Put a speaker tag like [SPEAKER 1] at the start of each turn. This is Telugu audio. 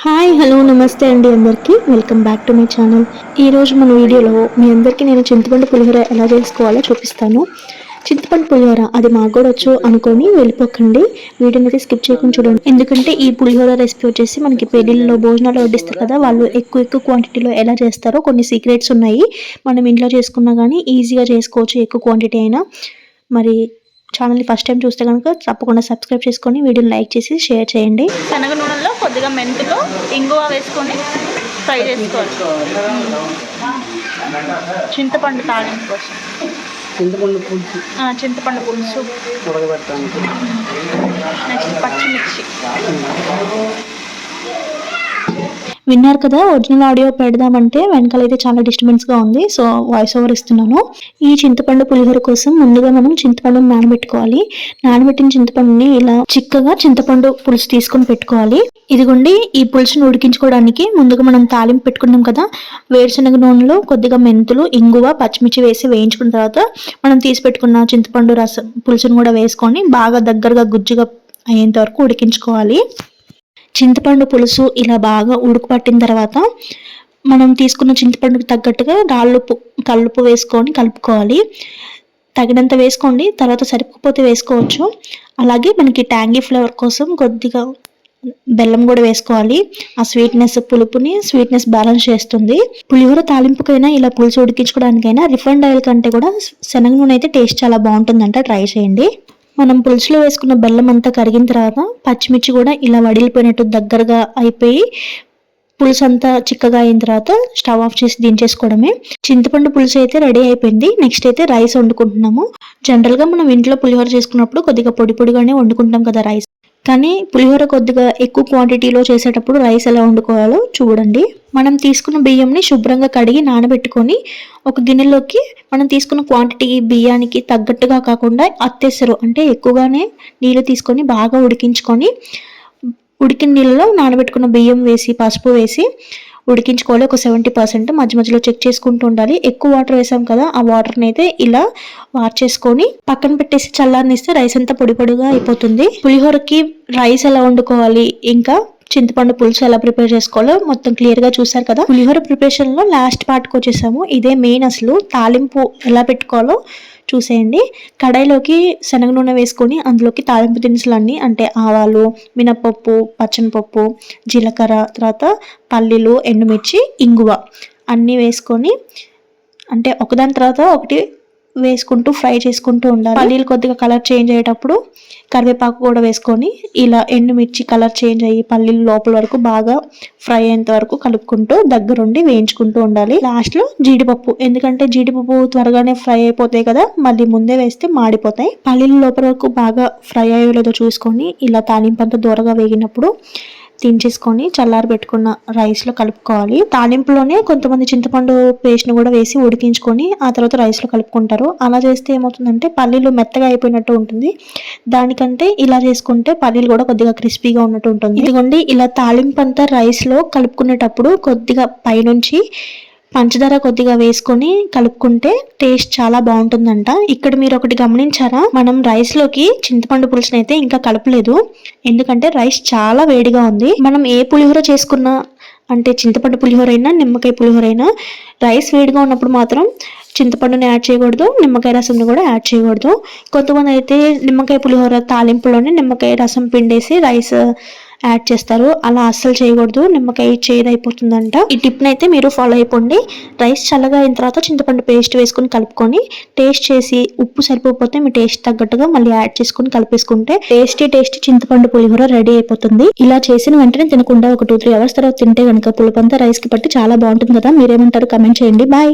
[SPEAKER 1] హాయ్ హలో నమస్తే అండి అందరికీ welcome back to my channel. ఈరోజు మన వీడియోలో మీ అందరికీ నేను చింతపండు పులిహోర ఎలా చేసుకోవాలో చూపిస్తాను. చింతపండు పులిహోర అది మాకు కూడా వచ్చు అనుకొని వెళ్ళిపోకండి, వీడియోని అయితే స్కిప్ చేయకుండా చూడండి. ఎందుకంటే ఈ పులిహోర రెసిపీ వచ్చేసి మనకి పెళ్ళిళ్ళలో భోజనాలు వడ్డిస్తారు కదా, వాళ్ళు ఎక్కువ క్వాంటిటీలో ఎలా చేస్తారో కొన్ని సీక్రెట్స్ ఉన్నాయి. మనం ఇంట్లో చేసుకున్నా కానీ ఈజీగా చేసుకోవచ్చు, ఎక్కువ క్వాంటిటీ అయినా. మరి ఛానల్ని ఫస్ట్ టైం చూస్తే కనుక తప్పకుండా సబ్స్క్రైబ్ చేసుకొని వీడియోని లైక్ చేసి షేర్ చేయండి.
[SPEAKER 2] శనగ నూనెలో కొద్దిగా మెంతులు ఇంగువ వేసుకొని ఫ్రై చేసుకోవాలి. చింతపండు తాలింపు కోసం చింతపండు పులుసు, నెక్స్ట్ పచ్చిమిర్చి.
[SPEAKER 1] విన్నారు కదా, ఒరిజినల్ ఆడియో పెడదామంటే వెనకాలైతే చాలా డిస్టర్బెన్స్గా ఉంది, సో వాయిస్ ఓవర్ ఇస్తున్నాను. ఈ చింతపండు పులిహోర కోసం ముందుగా మనం చింతపండుని నానబెట్టుకోవాలి. నానబెట్టిన చింతపండుని ఇలా చిక్కగా చింతపండు పులుసు తీసుకొని పెట్టుకోవాలి. ఇదిగోండి, ఈ పులుసును ఉడికించుకోవడానికి ముందుగా మనం తాలింపు పెట్టుకున్నాం కదా, వేరుశనగ నూనెలో కొద్దిగా మెంతులు, ఇంగువ, పచ్చిమిర్చి వేసి వేయించుకున్న తర్వాత మనం తీసి పెట్టుకున్న చింతపండు రసం పులుసును కూడా వేసుకొని బాగా దగ్గరగా గుజ్జుగా అయ్యేంత వరకు ఉడికించుకోవాలి. చింతపండు పులుసు ఇలా బాగా ఉడుకు పట్టిన తర్వాత మనం తీసుకున్న చింతపండుకు తగ్గట్టుగా రాళ్ళుప్పు, కల్లుప్పు వేసుకొని కలుపుకోవాలి. తగినంత వేసుకోండి, తర్వాత సరిపోతే వేసుకోవచ్చు. అలాగే మనకి ట్యాంగీ ఫ్లేవర్ కోసం కొద్దిగా బెల్లం కూడా వేసుకోవాలి. ఆ స్వీట్నెస్ బ్యాలెన్స్ చేస్తుంది. పులిహోర తాలింపుకైనా ఇలా పులుసు ఉడికించుకోవడానికైనా రిఫైండ్ ఆయిల్ కంటే కూడా శనగ నూనె అయితే టేస్ట్ చాలా బాగుంటుందంట, ట్రై చేయండి. మనం పులుసులో వేసుకున్న బెల్లం అంతా కరిగిన తర్వాత పచ్చిమిర్చి కూడా ఇలా వడిలిపోయినట్టు దగ్గరగా అయిపోయి పులుసు అంతా చిక్కగా అయిన తర్వాత స్టవ్ ఆఫ్ చేసి దించేసుకోవడమే. చింతపండు పులుసు అయితే రెడీ అయిపోయింది. నెక్స్ట్ అయితే రైస్ వండుకుంటున్నాము. జనరల్గా మనం ఇంట్లో పులిహోర చేసుకున్నప్పుడు కొద్దిగా పొడిగానే వండుకుంటాం కదా రైస్, కానీ పులిహోర కొద్దిగా ఎక్కువ క్వాంటిటీలో చేసేటప్పుడు రైస్ ఎలా వండుకోవాలో చూడండి. మనం తీసుకున్న బియ్యంని శుభ్రంగా కడిగి నానబెట్టుకొని ఒక గిన్నెలోకి మనం తీసుకున్న క్వాంటిటీ బియ్యానికి తగ్గట్టుగా కాకుండా అత్తేసరు అంటే ఎక్కువగానే నీళ్ళు తీసుకొని బాగా ఉడికించుకొని, ఉడికిన నీళ్ళలో నానబెట్టుకున్న బియ్యం వేసి పసుపు వేసి ఉడికించుకోవాలి. ఒక 70% మధ్య మధ్యలో చెక్ చేసుకుంటూ ఉండాలి. ఎక్కువ వాటర్ వేసాం కదా, ఆ వాటర్ని అయితే ఇలా వార్చేసుకొని పక్కన పెట్టేసి చల్లారనిస్తే రైస్ అంతా పొడిగా అయిపోతుంది. పులిహోరకి రైస్ ఎలా వండుకోవాలి, ఇంకా చింతపండు పులుసు ఎలా ప్రిపేర్ చేసుకోవాలో మొత్తం క్లియర్గా చూసారు కదా. పులిహోర ప్రిపరేషన్లో లాస్ట్ పార్ట్కి వచ్చేసాము. ఇదే మెయిన్, అసలు తాలింపు ఎలా పెట్టుకోవాలో చూసేయండి. కడాయిలోకి శనగ నూనె వేసుకొని అందులోకి తాలింపు దినుసులన్నీ అంటే ఆవాలు, మినపప్పు, పచ్చనిపప్పు, జీలకర్ర, తర్వాత పల్లీలు, ఎండుమిర్చి, ఇంగువ అన్నీ వేసుకొని అంటే ఒకదాని తర్వాత ఒకటి వేసుకుంటూ ఫ్రై చేసుకుంటూ ఉండాలి. పల్లీలు కొద్దిగా కలర్ చేంజ్ అయ్యేటప్పుడు కరివేపాకు కూడా వేసుకొని ఇలా ఎండుమిర్చి కలర్ చేంజ్ అయ్యి పల్లీలు లోపల వరకు బాగా ఫ్రై అయ్యేంత వరకు కలుపుకుంటూ దగ్గరుండి వేయించుకుంటూ ఉండాలి. లాస్ట్లో జీడిపప్పు, ఎందుకంటే జీడిపప్పు త్వరగానే ఫ్రై అయిపోతాయి కదా, మళ్ళీ ముందే వేస్తే మాడిపోతాయి. పల్లీలు లోపల వరకు బాగా ఫ్రై అయ్యేలేదో చూసుకొని ఇలా తాలింపంతా దూరగా వేగినప్పుడు దించేసుకొని చల్లారి పెట్టుకున్న రైస్లో కలుపుకోవాలి. తాలింపులోనే కొంతమంది చింతపండు పేస్ట్ను కూడా వేసి ఉడికించుకొని ఆ తర్వాత రైస్లో కలుపుకుంటారు. అలా చేస్తే ఏమవుతుందంటే పల్లీలు మెత్తగా అయిపోయినట్టు ఉంటుంది. దానికంటే ఇలా చేసుకుంటే పల్లీలు కూడా కొద్దిగా క్రిస్పీగా ఉన్నట్టు ఉంటుంది. ఇదిగోండి, ఇలా తాలింపు అంతా రైస్లో కలుపుకునేటప్పుడు కొద్దిగా పైనుంచి పంచదార కొద్దిగా వేసుకొని కలుపుకుంటే టేస్ట్ చాలా బాగుంటుందంట. ఇక్కడ మీరు ఒకటి గమనించారా, మనం రైస్ లోకి చింతపండు పులుసుని అయితే ఇంకా కలపలేదు, ఎందుకంటే రైస్ చాలా వేడిగా ఉంది. మనం ఏ పులిహోర చేసుకున్నా అంటే చింతపండు పులిహోర అయినా నిమ్మకాయ పులిహోర అయినా రైస్ వేడిగా ఉన్నప్పుడు మాత్రం చింతపండుని యాడ్ చేయకూడదు, నిమ్మకాయ రసంని కూడా యాడ్ చేయకూడదు. కొంతమంది అయితే నిమ్మకాయ పులిహోర తాలింపులోనే నిమ్మకాయ రసం పిండేసి రైస్ యాడ్ చేస్తారు. అలా అస్సలు చేయకూడదు, నిమ్మకాయ చేదైపోతుందంట. ఈ టిప్ని అయితే మీరు ఫాలో అయిపోండి. రైస్ చల్లగా అయిన తర్వాత చింతపండు పేస్ట్ వేసుకొని కలుపుకొని టేస్ట్ చేసి ఉప్పు సరిపోతే మీ టేస్ట్ తగ్గట్టుగా మళ్ళీ యాడ్ చేసుకొని కలిపేసుకుంటే టేస్టీ చింతపండు పులిహోర రెడీ అయిపోతుంది. ఇలా చేసిన వెంటనే తినకుండా ఒక 2-3 అవర్స్ తర్వాత తింటే కనుక పులుపంతా రైస్కి పట్టి చాలా బాగుంటుంది కదా. మీరేమంటారు, కమెంట్ చేయండి. బాయ్.